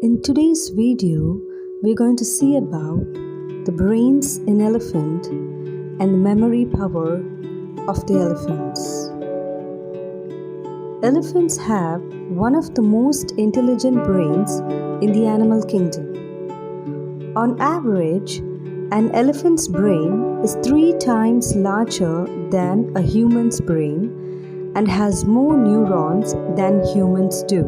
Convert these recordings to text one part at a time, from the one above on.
In today's video, we're going to see about the brains in elephant and the memory power of the elephants. Elephants have one of the most intelligent brains in the animal kingdom. On average, an elephant's brain is 3 times larger than a human's brain and has more neurons than humans do.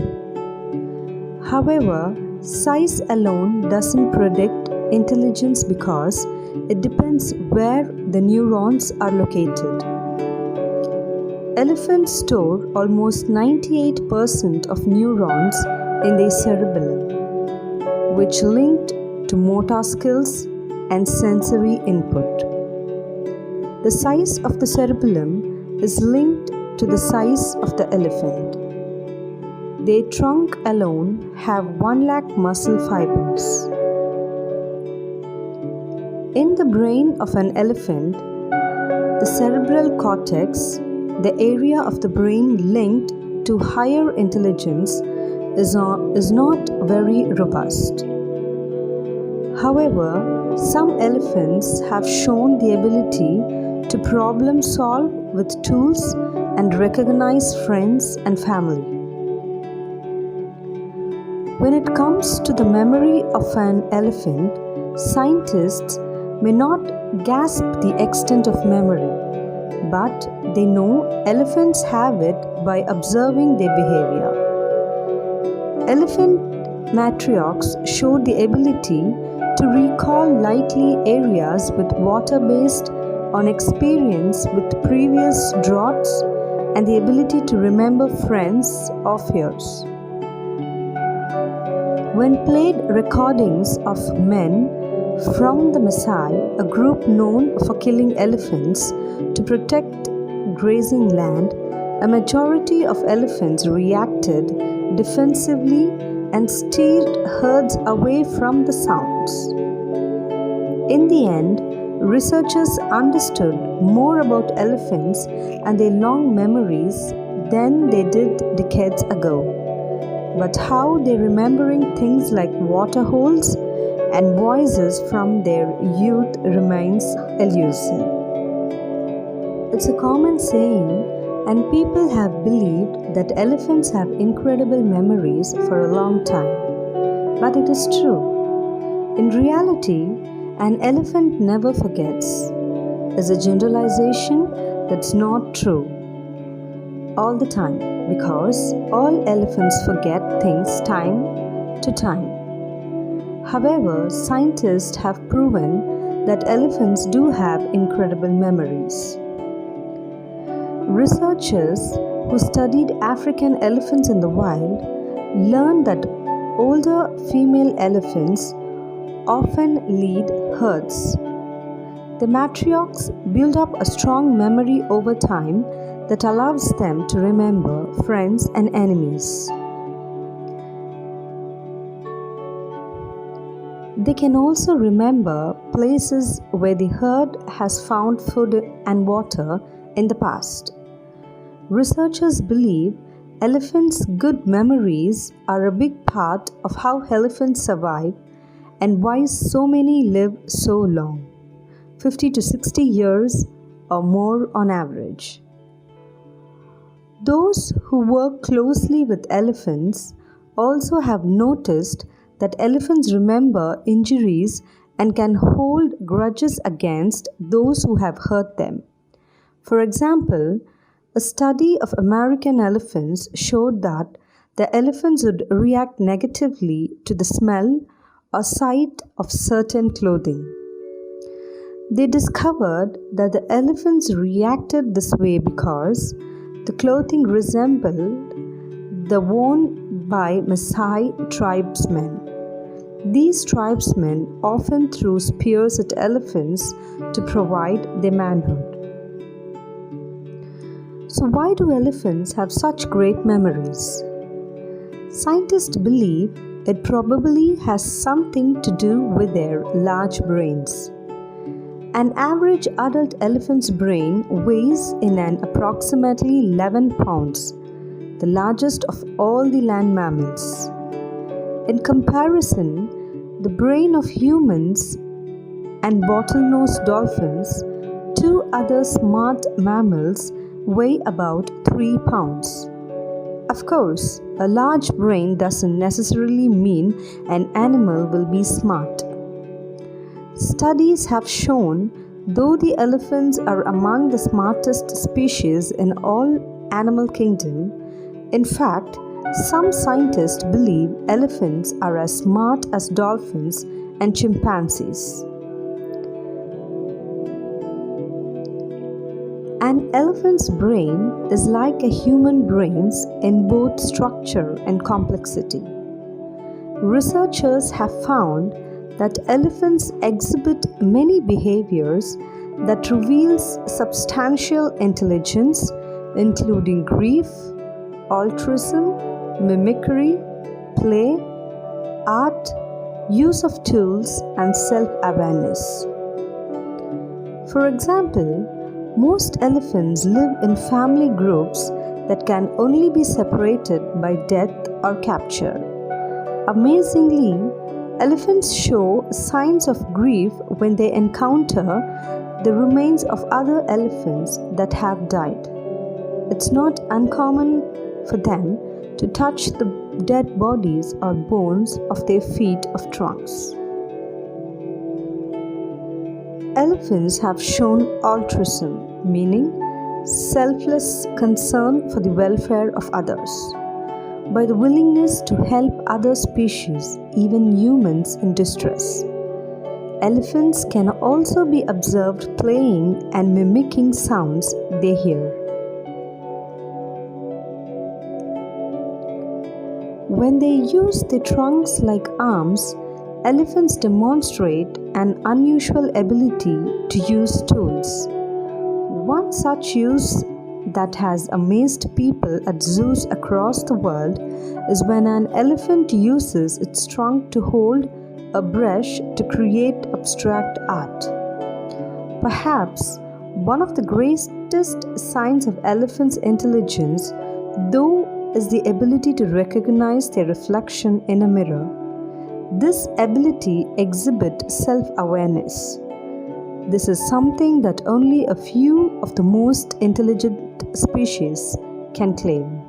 However, size alone doesn't predict intelligence because it depends where the neurons are located. Elephants store almost 98% of neurons in their cerebellum, which linked to motor skills and sensory input. The size of the cerebellum is linked to the size of the elephant. Their trunk alone have 1 lakh muscle fibers. In the brain of an elephant, the cerebral cortex, the area of the brain linked to higher intelligence, is not very robust. However, some elephants have shown the ability to problem solve with tools and recognize friends and family. When it comes to the memory of an elephant, scientists may not grasp the extent of memory, but they know elephants have it by observing their behavior. Elephant matriarchs showed the ability to recall likely areas with water based on experience with previous droughts and the ability to remember friends or fears. When played recordings of men from the Maasai, a group known for killing elephants to protect grazing land, a majority of elephants reacted defensively and steered herds away from the sounds. In the end, researchers understood more about elephants and their long memories than they did decades ago. But how they're remembering things like water holes and voices from their youth remains elusive. It's a common saying, and people have believed that elephants have incredible memories for a long time. But it is true. In reality, an elephant never forgets is a generalization that's not true all the time, because all elephants forget things time to time. However, scientists have proven that elephants do have incredible memories. Researchers who studied African elephants in the wild learned that older female elephants often lead herds. The matriarchs build up a strong memory over time that allows them to remember friends and enemies. They can also remember places where the herd has found food and water in the past. Researchers believe elephants' good memories are a big part of how elephants survive and why so many live so long, 50 to 60 years or more on average. Those who work closely with elephants also have noticed that elephants remember injuries and can hold grudges against those who have hurt them. For example, a study of American elephants showed that the elephants would react negatively to the smell or sight of certain clothing. They discovered that the elephants reacted this way because the clothing resembled the worn by Maasai tribesmen. These tribesmen often threw spears at elephants to provide their manhood. So why do elephants have such great memories? Scientists believe it probably has something to do with their large brains. An average adult elephant's brain weighs in at approximately 11 pounds, the largest of all the land mammals. In comparison, the brain of humans and bottlenose dolphins, two other smart mammals, weigh about 3 pounds. Of course, a large brain doesn't necessarily mean an animal will be smart. Studies have shown, though the elephants are among the smartest species in all animal kingdom, in fact, some scientists believe elephants are as smart as dolphins and chimpanzees. An elephant's brain is like a human brain's in both structure and complexity. Researchers have found that elephants exhibit many behaviors that reveals substantial intelligence, including grief, altruism, mimicry, play, art, use of tools, and self-awareness. For example, most elephants live in family groups that can only be separated by death or capture. Amazingly, elephants show signs of grief when they encounter the remains of other elephants that have died. It's not uncommon for them to touch the dead bodies or bones of their feet of trunks. Elephants have shown altruism, meaning selfless concern for the welfare of others, by the willingness to help other species, even humans in distress. Elephants can also be observed playing and mimicking sounds they hear. When they use their trunks like arms, elephants demonstrate an unusual ability to use tools. One such use that has amazed people at zoos across the world is when an elephant uses its trunk to hold a brush to create abstract art. Perhaps one of the greatest signs of elephants' intelligence, though, is the ability to recognize their reflection in a mirror. This ability exhibits self-awareness. This is something that only a few of the most intelligent species can claim.